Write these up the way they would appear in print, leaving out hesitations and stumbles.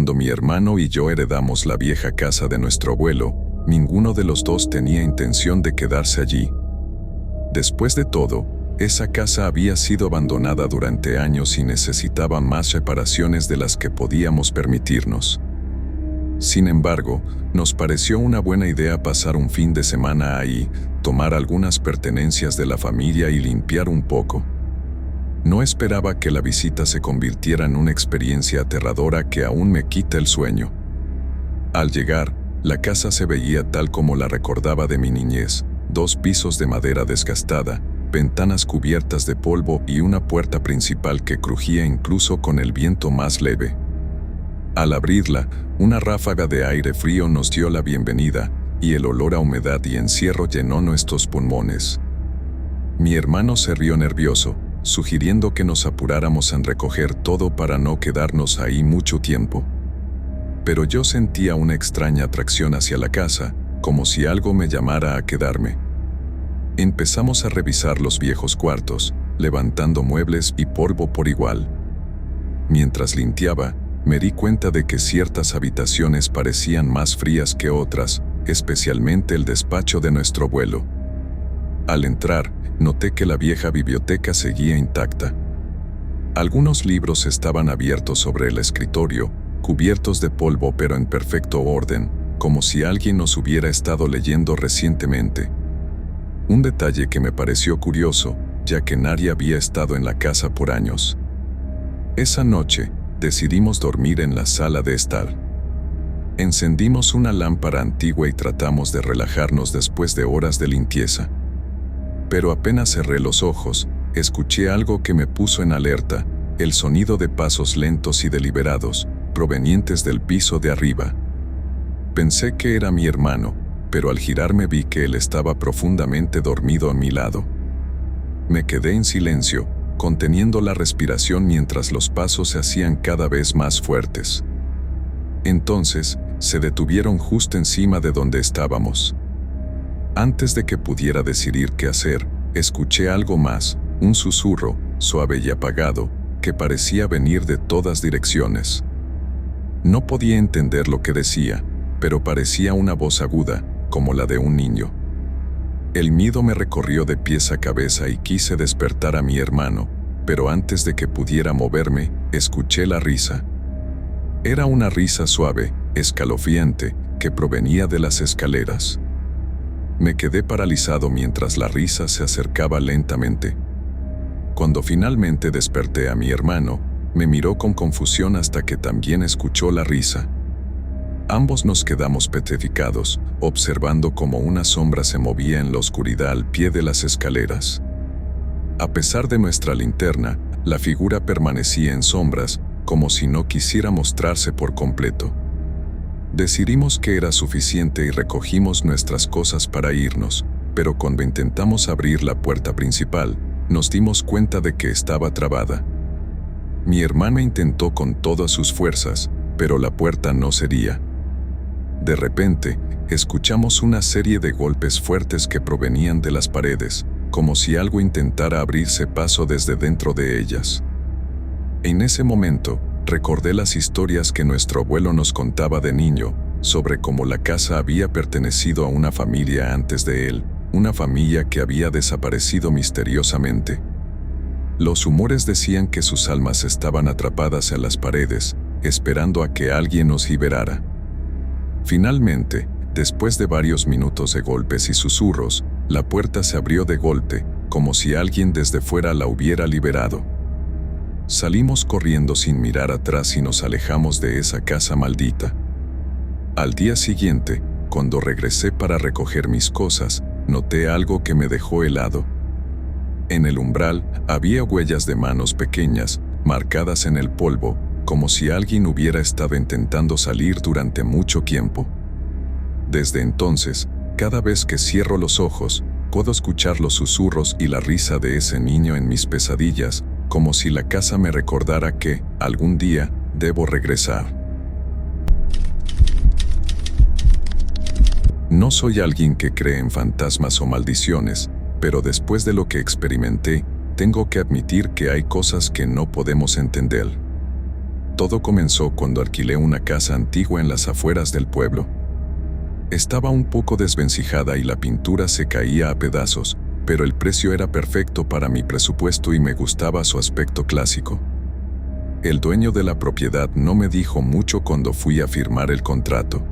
Cuando mi hermano y yo heredamos la vieja casa de nuestro abuelo, ninguno de los dos tenía intención de quedarse allí. Después de todo, esa casa había sido abandonada durante años y necesitaba más reparaciones de las que podíamos permitirnos. Sin embargo, nos pareció una buena idea pasar un fin de semana ahí, tomar algunas pertenencias de la familia y limpiar un poco. No esperaba que la visita se convirtiera en una experiencia aterradora que aún me quita el sueño. Al llegar, la casa se veía tal como la recordaba de mi niñez: 2 pisos de madera desgastada, ventanas cubiertas de polvo y una puerta principal que crujía incluso con el viento más leve. Al abrirla, una ráfaga de aire frío nos dio la bienvenida, y el olor a humedad y encierro llenó nuestros pulmones. Mi hermano se rió nervioso, sugiriendo que nos apuráramos en recoger todo para no quedarnos ahí mucho tiempo. Pero yo sentía una extraña atracción hacia la casa, como si algo me llamara a quedarme. Empezamos a revisar los viejos cuartos, levantando muebles y polvo por igual. Mientras limpiaba, me di cuenta de que ciertas habitaciones parecían más frías que otras, especialmente el despacho de nuestro abuelo. Al entrar, noté que la vieja biblioteca seguía intacta. Algunos libros estaban abiertos sobre el escritorio, cubiertos de polvo pero en perfecto orden, como si alguien nos hubiera estado leyendo recientemente. Un detalle que me pareció curioso, ya que nadie había estado en la casa por años. Esa noche, decidimos dormir en la sala de estar. Encendimos una lámpara antigua y tratamos de relajarnos después de horas de limpieza. Pero apenas cerré los ojos, escuché algo que me puso en alerta: el sonido de pasos lentos y deliberados, provenientes del piso de arriba. Pensé que era mi hermano, pero al girarme vi que él estaba profundamente dormido a mi lado. Me quedé en silencio, conteniendo la respiración mientras los pasos se hacían cada vez más fuertes. Entonces, se detuvieron justo encima de donde estábamos. Antes de que pudiera decidir qué hacer, escuché algo más, un susurro, suave y apagado, que parecía venir de todas direcciones. No podía entender lo que decía, pero parecía una voz aguda, como la de un niño. El miedo me recorrió de pies a cabeza y quise despertar a mi hermano, pero antes de que pudiera moverme, escuché la risa. Era una risa suave, escalofriante, que provenía de las escaleras. Me quedé paralizado mientras la risa se acercaba lentamente. Cuando finalmente desperté a mi hermano, me miró con confusión hasta que también escuchó la risa. Ambos nos quedamos petrificados, observando cómo una sombra se movía en la oscuridad al pie de las escaleras. A pesar de nuestra linterna, la figura permanecía en sombras, como si no quisiera mostrarse por completo. Decidimos que era suficiente y recogimos nuestras cosas para irnos, pero cuando intentamos abrir la puerta principal, nos dimos cuenta de que estaba trabada. Mi hermana intentó con todas sus fuerzas, pero la puerta no cedía. De repente, escuchamos una serie de golpes fuertes que provenían de las paredes, como si algo intentara abrirse paso desde dentro de ellas. En ese momento, recordé las historias que nuestro abuelo nos contaba de niño, sobre cómo la casa había pertenecido a una familia antes de él, una familia que había desaparecido misteriosamente. Los rumores decían que sus almas estaban atrapadas en las paredes, esperando a que alguien nos liberara. Finalmente, después de varios minutos de golpes y susurros, la puerta se abrió de golpe, como si alguien desde fuera la hubiera liberado. Salimos corriendo sin mirar atrás y nos alejamos de esa casa maldita. Al día siguiente, cuando regresé para recoger mis cosas, noté algo que me dejó helado. En el umbral había huellas de manos pequeñas, marcadas en el polvo, como si alguien hubiera estado intentando salir durante mucho tiempo. Desde entonces, cada vez que cierro los ojos, puedo escuchar los susurros y la risa de ese niño en mis pesadillas, como si la casa me recordara que, algún día, debo regresar. No soy alguien que cree en fantasmas o maldiciones, pero después de lo que experimenté, tengo que admitir que hay cosas que no podemos entender. Todo comenzó cuando alquilé una casa antigua en las afueras del pueblo. Estaba un poco desvencijada y la pintura se caía a pedazos, pero el precio era perfecto para mi presupuesto y me gustaba su aspecto clásico. El dueño de la propiedad no me dijo mucho cuando fui a firmar el contrato.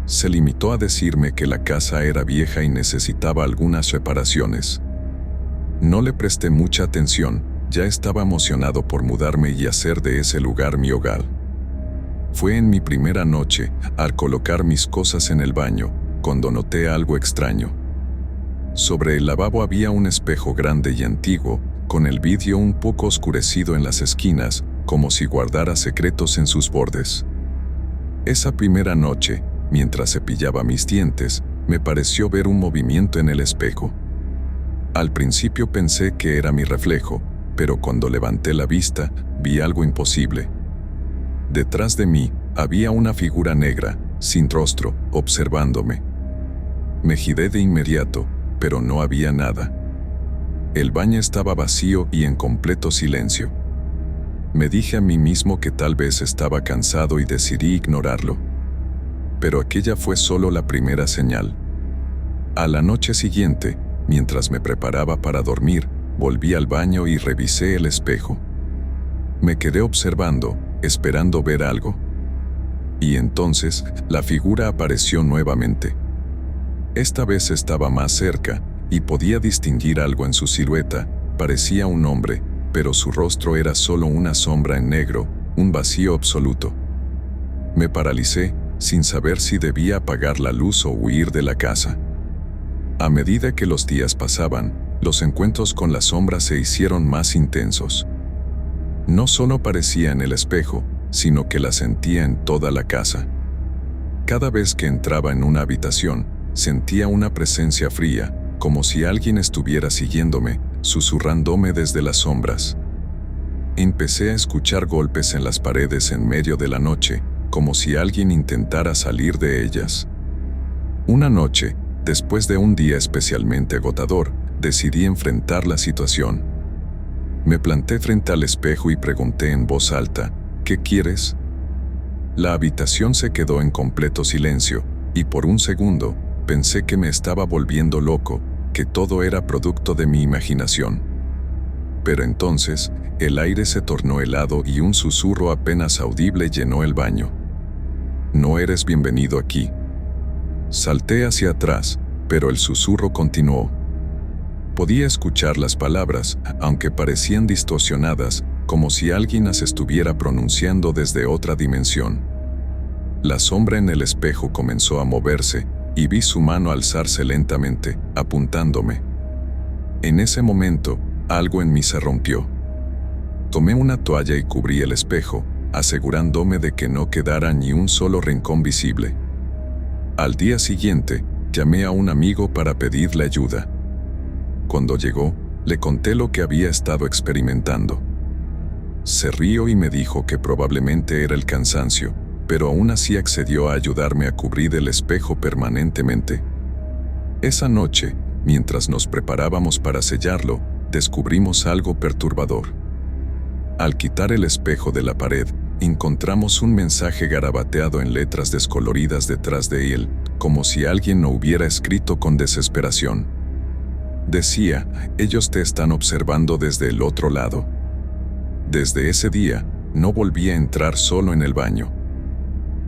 Se limitó a decirme que la casa era vieja y necesitaba algunas reparaciones. No le presté mucha atención, ya estaba emocionado por mudarme y hacer de ese lugar mi hogar. Fue en mi primera noche, al colocar mis cosas en el baño, cuando noté algo extraño. Sobre el lavabo había un espejo grande y antiguo, con el vidrio un poco oscurecido en las esquinas, como si guardara secretos en sus bordes. Esa primera noche, mientras cepillaba mis dientes, me pareció ver un movimiento en el espejo. Al principio pensé que era mi reflejo, pero cuando levanté la vista, vi algo imposible. Detrás de mí, había una figura negra, sin rostro, observándome. Me giré de inmediato, pero no había nada. El baño estaba vacío y en completo silencio. Me dije a mí mismo que tal vez estaba cansado y decidí ignorarlo. Pero aquella fue solo la primera señal. A la noche siguiente, mientras me preparaba para dormir, volví al baño y revisé el espejo. Me quedé observando, esperando ver algo. Y entonces, la figura apareció nuevamente. Esta vez estaba más cerca, y podía distinguir algo en su silueta. Parecía un hombre, pero su rostro era solo una sombra en negro, un vacío absoluto. Me paralicé, sin saber si debía apagar la luz o huir de la casa. A medida que los días pasaban, los encuentros con la sombra se hicieron más intensos. No solo parecía en el espejo, sino que la sentía en toda la casa. Cada vez que entraba en una habitación, sentía una presencia fría, como si alguien estuviera siguiéndome, susurrándome desde las sombras. Empecé a escuchar golpes en las paredes en medio de la noche, como si alguien intentara salir de ellas. Una noche, después de un día especialmente agotador, decidí enfrentar la situación. Me planté frente al espejo y pregunté en voz alta, ¿qué quieres? La habitación se quedó en completo silencio, y por un segundo, pensé que me estaba volviendo loco, que todo era producto de mi imaginación. Pero entonces, el aire se tornó helado y un susurro apenas audible llenó el baño. No eres bienvenido aquí. Salté hacia atrás, pero el susurro continuó. Podía escuchar las palabras, aunque parecían distorsionadas, como si alguien las estuviera pronunciando desde otra dimensión. La sombra en el espejo comenzó a moverse, y vi su mano alzarse lentamente, apuntándome. En ese momento, algo en mí se rompió. Tomé una toalla y cubrí el espejo, asegurándome de que no quedara ni un solo rincón visible. Al día siguiente, llamé a un amigo para pedirle ayuda. Cuando llegó, le conté lo que había estado experimentando. Se rió y me dijo que probablemente era el cansancio, pero aún así accedió a ayudarme a cubrir el espejo permanentemente. Esa noche, mientras nos preparábamos para sellarlo, descubrimos algo perturbador. Al quitar el espejo de la pared, encontramos un mensaje garabateado en letras descoloridas detrás de él, como si alguien lo hubiera escrito con desesperación. Decía, ellos te están observando desde el otro lado. Desde ese día, no volví a entrar solo en el baño.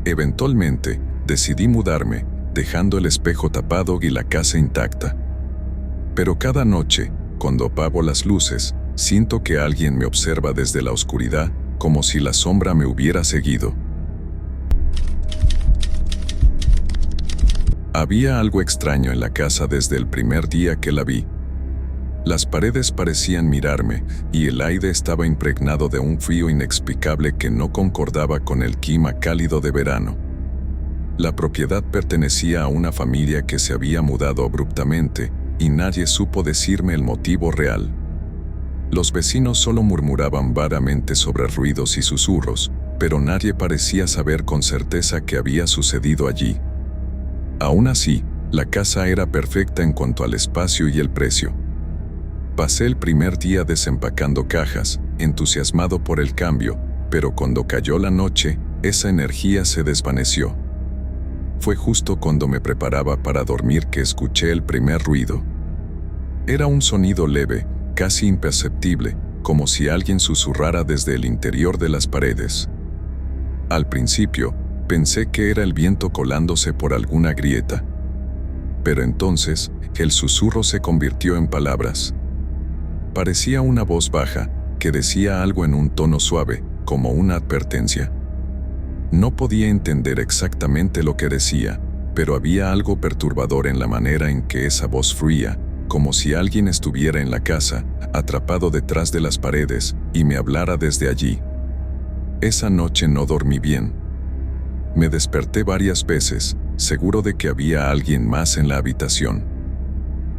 Eventualmente, decidí mudarme, dejando el espejo tapado y la casa intacta. Pero cada noche, cuando apago las luces, siento que alguien me observa desde la oscuridad, como si la sombra me hubiera seguido. Había algo extraño en la casa desde el primer día que la vi. Las paredes parecían mirarme, y el aire estaba impregnado de un frío inexplicable que no concordaba con el clima cálido de verano. La propiedad pertenecía a una familia que se había mudado abruptamente, y nadie supo decirme el motivo real. Los vecinos solo murmuraban vagamente sobre ruidos y susurros, pero nadie parecía saber con certeza qué había sucedido allí. Aún así, la casa era perfecta en cuanto al espacio y el precio. Pasé el primer día desempacando cajas, entusiasmado por el cambio, pero cuando cayó la noche, esa energía se desvaneció. Fue justo cuando me preparaba para dormir que escuché el primer ruido. Era un sonido leve, casi imperceptible, como si alguien susurrara desde el interior de las paredes. Al principio, pensé que era el viento colándose por alguna grieta. Pero entonces, el susurro se convirtió en palabras. Parecía una voz baja, que decía algo en un tono suave, como una advertencia. No podía entender exactamente lo que decía, pero había algo perturbador en la manera en que esa voz fluía, como si alguien estuviera en la casa, atrapado detrás de las paredes, y me hablara desde allí. Esa noche no dormí bien. Me desperté varias veces, seguro de que había alguien más en la habitación.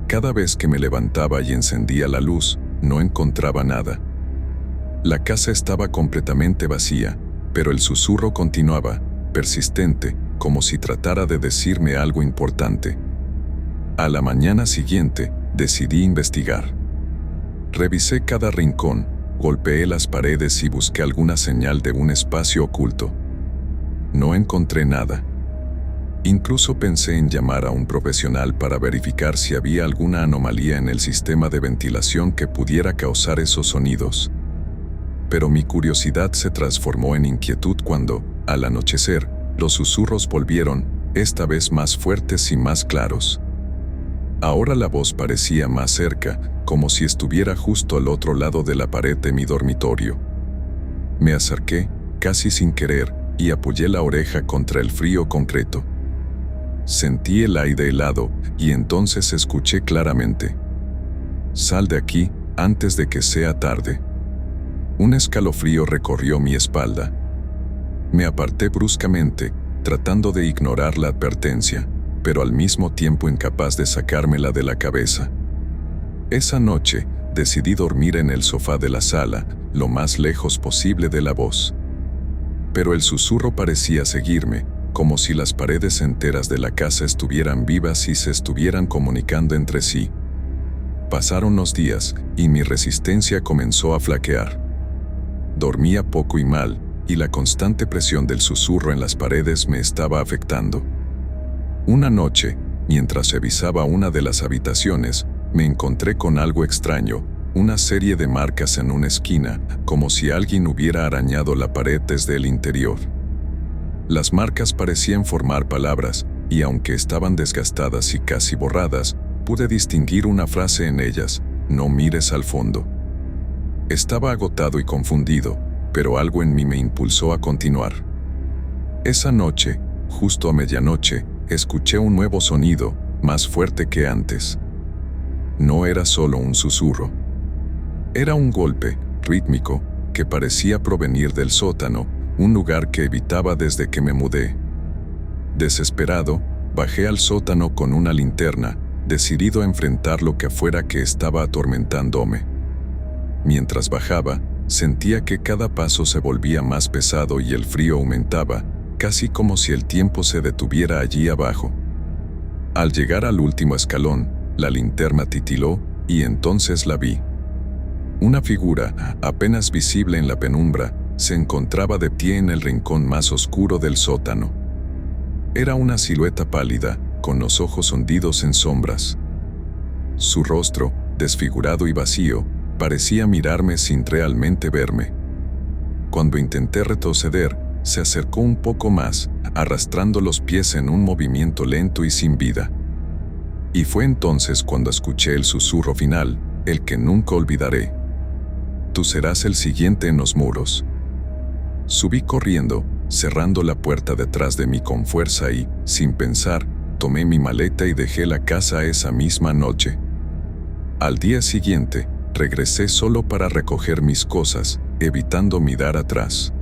Cada vez que me levantaba y encendía la luz, no encontraba nada. La casa estaba completamente vacía, pero el susurro continuaba, persistente, como si tratara de decirme algo importante. A la mañana siguiente, decidí investigar. Revisé cada rincón, golpeé las paredes y busqué alguna señal de un espacio oculto. No encontré nada. Incluso pensé en llamar a un profesional para verificar si había alguna anomalía en el sistema de ventilación que pudiera causar esos sonidos. Pero mi curiosidad se transformó en inquietud cuando, al anochecer, los susurros volvieron, esta vez más fuertes y más claros. Ahora la voz parecía más cerca, como si estuviera justo al otro lado de la pared de mi dormitorio. Me acerqué, casi sin querer, y apoyé la oreja contra el frío concreto. Sentí el aire helado, y entonces escuché claramente: «Sal de aquí, antes de que sea tarde». Un escalofrío recorrió mi espalda. Me aparté bruscamente, tratando de ignorar la advertencia, pero al mismo tiempo incapaz de sacármela de la cabeza. Esa noche, decidí dormir en el sofá de la sala, lo más lejos posible de la voz. Pero el susurro parecía seguirme, como si las paredes enteras de la casa estuvieran vivas y se estuvieran comunicando entre sí. Pasaron los días, y mi resistencia comenzó a flaquear. Dormía poco y mal, y la constante presión del susurro en las paredes me estaba afectando. Una noche, mientras revisaba una de las habitaciones, me encontré con algo extraño, una serie de marcas en una esquina, como si alguien hubiera arañado la pared desde el interior. Las marcas parecían formar palabras, y aunque estaban desgastadas y casi borradas, pude distinguir una frase en ellas: «No mires al fondo». Estaba agotado y confundido, pero algo en mí me impulsó a continuar. Esa noche, justo a medianoche, escuché un nuevo sonido, más fuerte que antes. No era solo un susurro. Era un golpe, rítmico, que parecía provenir del sótano, un lugar que evitaba desde que me mudé. Desesperado, bajé al sótano con una linterna, decidido a enfrentar lo que fuera que estaba atormentándome. Mientras bajaba, sentía que cada paso se volvía más pesado y el frío aumentaba, casi como si el tiempo se detuviera allí abajo. Al llegar al último escalón, la linterna titiló, y entonces la vi. Una figura, apenas visible en la penumbra, se encontraba de pie en el rincón más oscuro del sótano. Era una silueta pálida, con los ojos hundidos en sombras. Su rostro, desfigurado y vacío, parecía mirarme sin realmente verme. Cuando intenté retroceder, se acercó un poco más, arrastrando los pies en un movimiento lento y sin vida. Y fue entonces cuando escuché el susurro final, el que nunca olvidaré: «Tú serás el siguiente en los muros». Subí corriendo, cerrando la puerta detrás de mí con fuerza y, sin pensar, tomé mi maleta y dejé la casa esa misma noche. Al día siguiente, regresé solo para recoger mis cosas, evitando mirar atrás.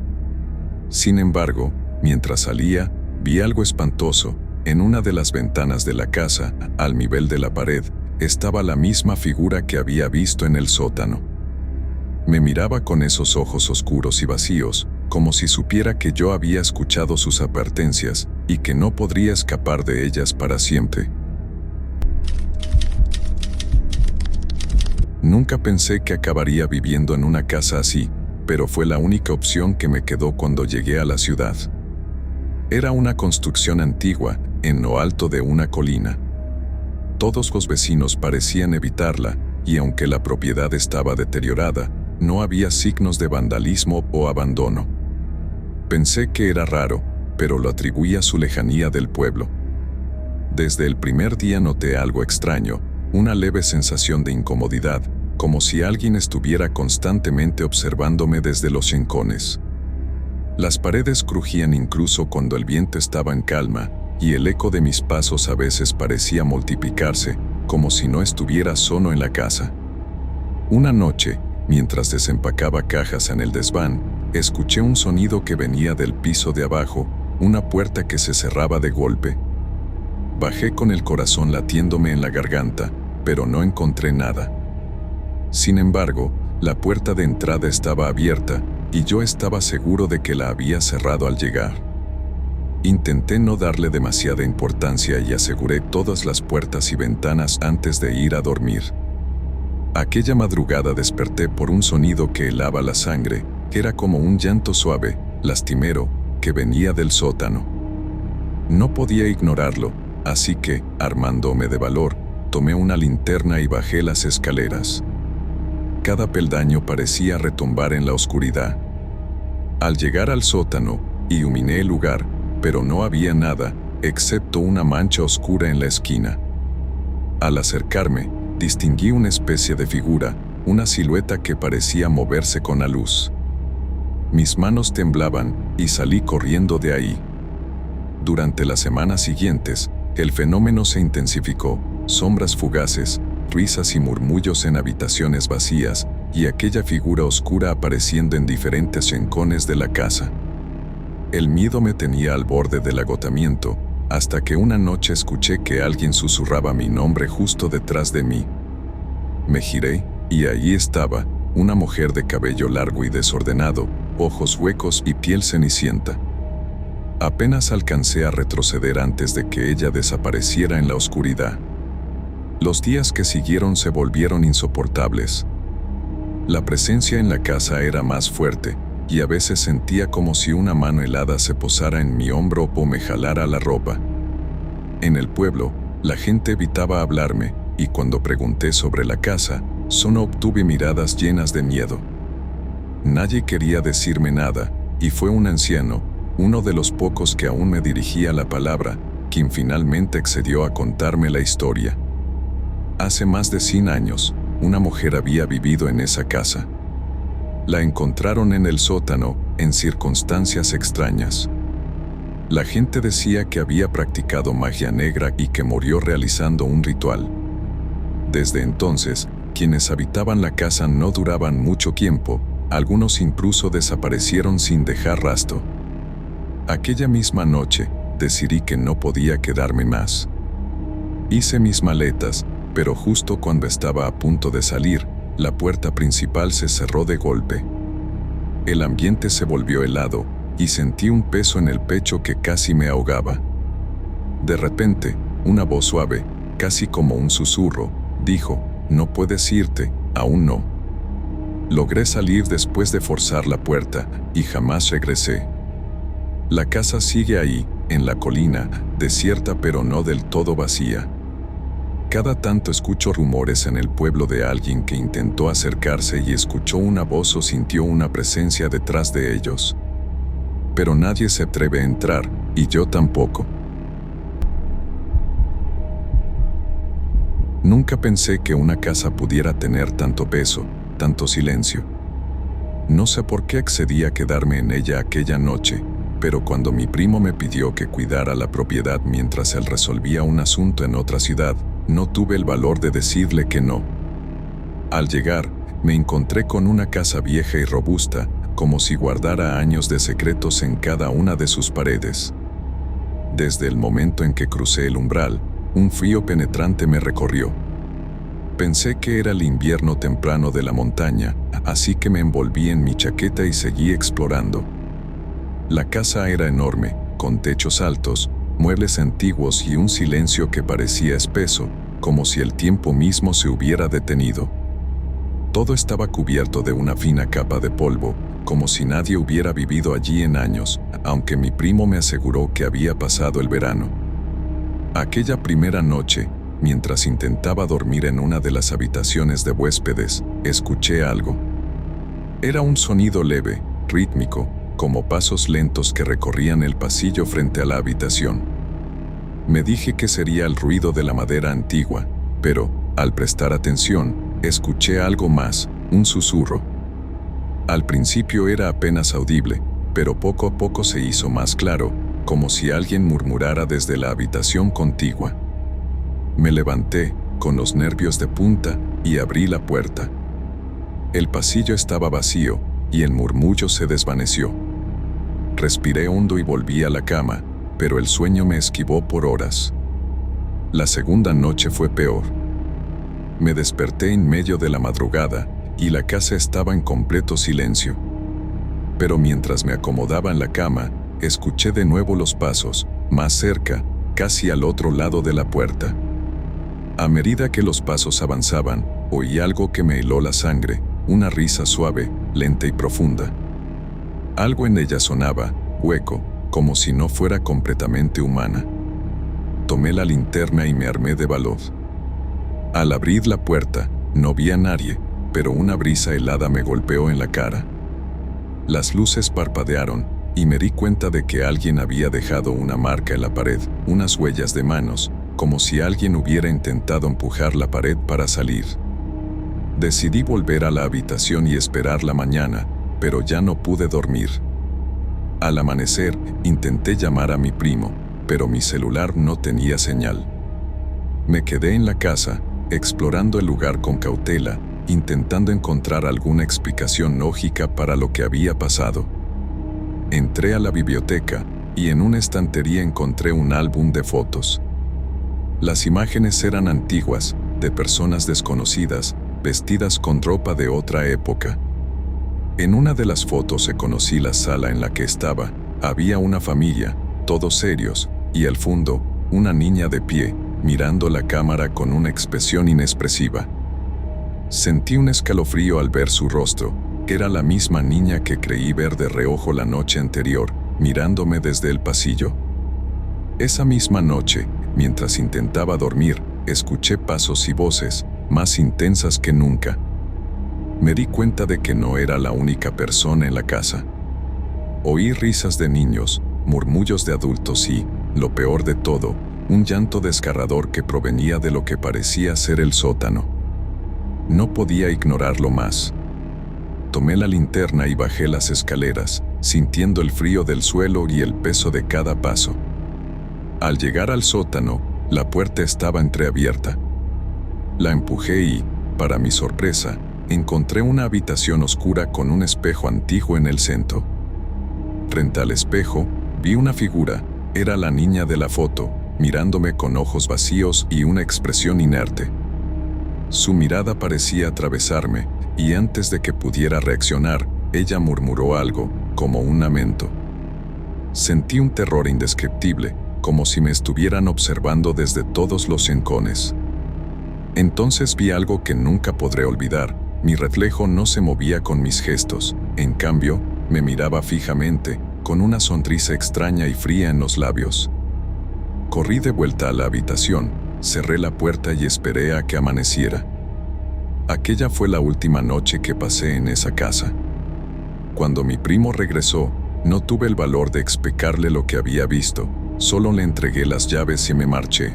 Sin embargo, mientras salía, vi algo espantoso. En una de las ventanas de la casa, al nivel de la pared, estaba la misma figura que había visto en el sótano. Me miraba con esos ojos oscuros y vacíos, como si supiera que yo había escuchado sus advertencias y que no podría escapar de ellas para siempre. Nunca pensé que acabaría viviendo en una casa así, pero fue la única opción que me quedó cuando llegué a la ciudad. Era una construcción antigua, en lo alto de una colina. Todos los vecinos parecían evitarla, y aunque la propiedad estaba deteriorada, no había signos de vandalismo o abandono. Pensé que era raro, pero lo atribuí a su lejanía del pueblo. Desde el primer día noté algo extraño, una leve sensación de incomodidad, como si alguien estuviera constantemente observándome desde los rincones. Las paredes crujían incluso cuando el viento estaba en calma, y el eco de mis pasos a veces parecía multiplicarse, como si no estuviera solo en la casa. Una noche, mientras desempacaba cajas en el desván, escuché un sonido que venía del piso de abajo, una puerta que se cerraba de golpe. Bajé con el corazón latiéndome en la garganta, pero no encontré nada. Sin embargo, la puerta de entrada estaba abierta, y yo estaba seguro de que la había cerrado al llegar. Intenté no darle demasiada importancia y aseguré todas las puertas y ventanas antes de ir a dormir. Aquella madrugada desperté por un sonido que helaba la sangre, era como un llanto suave, lastimero, que venía del sótano. No podía ignorarlo, así que, armándome de valor, tomé una linterna y bajé las escaleras. Cada peldaño parecía retumbar en la oscuridad. Al llegar al sótano, iluminé el lugar, pero no había nada, excepto una mancha oscura en la esquina. Al acercarme, distinguí una especie de figura, una silueta que parecía moverse con la luz. Mis manos temblaban, y salí corriendo de ahí. Durante las semanas siguientes, el fenómeno se intensificó, sombras fugaces, risas y murmullos en habitaciones vacías, y aquella figura oscura apareciendo en diferentes rincones de la casa. El miedo me tenía al borde del agotamiento, hasta que una noche escuché que alguien susurraba mi nombre justo detrás de mí. Me giré, y allí estaba, una mujer de cabello largo y desordenado, ojos huecos y piel cenicienta. Apenas alcancé a retroceder antes de que ella desapareciera en la oscuridad. Los días que siguieron se volvieron insoportables. La presencia en la casa era más fuerte, y a veces sentía como si una mano helada se posara en mi hombro o me jalara la ropa. En el pueblo, la gente evitaba hablarme, y cuando pregunté sobre la casa, solo obtuve miradas llenas de miedo. Nadie quería decirme nada, y fue un anciano, uno de los pocos que aún me dirigía la palabra, quien finalmente accedió a contarme la historia. Hace más de 100 años, una mujer había vivido en esa casa. La encontraron en el sótano, en circunstancias extrañas. La gente decía que había practicado magia negra y que murió realizando un ritual. Desde entonces, quienes habitaban la casa no duraban mucho tiempo, algunos incluso desaparecieron sin dejar rastro. Aquella misma noche, decidí que no podía quedarme más. Hice mis maletas, pero justo cuando estaba a punto de salir, la puerta principal se cerró de golpe. El ambiente se volvió helado, y sentí un peso en el pecho que casi me ahogaba. De repente, una voz suave, casi como un susurro, dijo: «No puedes irte, aún no». Logré salir después de forzar la puerta, y jamás regresé. La casa sigue ahí, en la colina, desierta pero no del todo vacía. Cada tanto escucho rumores en el pueblo de alguien que intentó acercarse y escuchó una voz o sintió una presencia detrás de ellos. Pero nadie se atreve a entrar, y yo tampoco. Nunca pensé que una casa pudiera tener tanto peso, tanto silencio. No sé por qué accedí a quedarme en ella aquella noche, pero cuando mi primo me pidió que cuidara la propiedad mientras él resolvía un asunto en otra ciudad, no tuve el valor de decirle que no. Al llegar, me encontré con una casa vieja y robusta, como si guardara años de secretos en cada una de sus paredes. Desde el momento en que crucé el umbral, un frío penetrante me recorrió. Pensé que era el invierno temprano de la montaña, así que me envolví en mi chaqueta y seguí explorando. La casa era enorme, con techos altos, muebles antiguos y un silencio que parecía espeso, como si el tiempo mismo se hubiera detenido. Todo estaba cubierto de una fina capa de polvo, como si nadie hubiera vivido allí en años, aunque mi primo me aseguró que había pasado el verano. Aquella primera noche, mientras intentaba dormir en una de las habitaciones de huéspedes, escuché algo. Era un sonido leve, rítmico, como pasos lentos que recorrían el pasillo frente a la habitación. Me dije que sería el ruido de la madera antigua, pero, al prestar atención, escuché algo más, un susurro. Al principio era apenas audible, pero poco a poco se hizo más claro, como si alguien murmurara desde la habitación contigua. Me levanté, con los nervios de punta, y abrí la puerta. El pasillo estaba vacío, y el murmullo se desvaneció. Respiré hondo y volví a la cama, pero el sueño me esquivó por horas. La segunda noche fue peor. Me desperté en medio de la madrugada, y la casa estaba en completo silencio. Pero mientras me acomodaba en la cama, escuché de nuevo los pasos, más cerca, casi al otro lado de la puerta. A medida que los pasos avanzaban, oí algo que me heló la sangre, una risa suave, lenta y profunda. Algo en ella sonaba, hueco, como si no fuera completamente humana. Tomé la linterna y me armé de valor. Al abrir la puerta, no vi a nadie, pero una brisa helada me golpeó en la cara. Las luces parpadearon, y me di cuenta de que alguien había dejado una marca en la pared, unas huellas de manos, como si alguien hubiera intentado empujar la pared para salir. Decidí volver a la habitación y esperar la mañana, pero ya no pude dormir. Al amanecer, intenté llamar a mi primo, pero mi celular no tenía señal. Me quedé en la casa, explorando el lugar con cautela, intentando encontrar alguna explicación lógica para lo que había pasado. Entré a la biblioteca, y en una estantería encontré un álbum de fotos. Las imágenes eran antiguas, de personas desconocidas, vestidas con ropa de otra época. En una de las fotos reconocí la sala en la que estaba. Había una familia, todos serios, y al fondo, una niña de pie, mirando la cámara con una expresión inexpresiva. Sentí un escalofrío al ver su rostro, que era la misma niña que creí ver de reojo la noche anterior, mirándome desde el pasillo. Esa misma noche, mientras intentaba dormir, escuché pasos y voces, más intensas que nunca. Me di cuenta de que no era la única persona en la casa. Oí risas de niños, murmullos de adultos y, lo peor de todo, un llanto desgarrador que provenía de lo que parecía ser el sótano. No podía ignorarlo más. Tomé la linterna y bajé las escaleras, sintiendo el frío del suelo y el peso de cada paso. Al llegar al sótano, la puerta estaba entreabierta. La empujé y, para mi sorpresa, encontré una habitación oscura con un espejo antiguo en el centro. Frente al espejo, vi una figura, era la niña de la foto, mirándome con ojos vacíos y una expresión inerte. Su mirada parecía atravesarme, y antes de que pudiera reaccionar, ella murmuró algo, como un lamento. Sentí un terror indescriptible, como si me estuvieran observando desde todos los rincones. Entonces vi algo que nunca podré olvidar. Mi reflejo no se movía con mis gestos, en cambio, me miraba fijamente, con una sonrisa extraña y fría en los labios. Corrí de vuelta a la habitación, cerré la puerta y esperé a que amaneciera. Aquella fue la última noche que pasé en esa casa. Cuando mi primo regresó, no tuve el valor de explicarle lo que había visto, solo le entregué las llaves y me marché.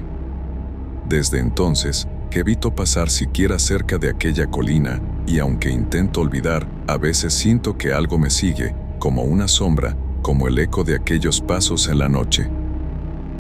Desde entonces, que evito pasar siquiera cerca de aquella colina, y aunque intento olvidar, a veces siento que algo me sigue, como una sombra, como el eco de aquellos pasos en la noche.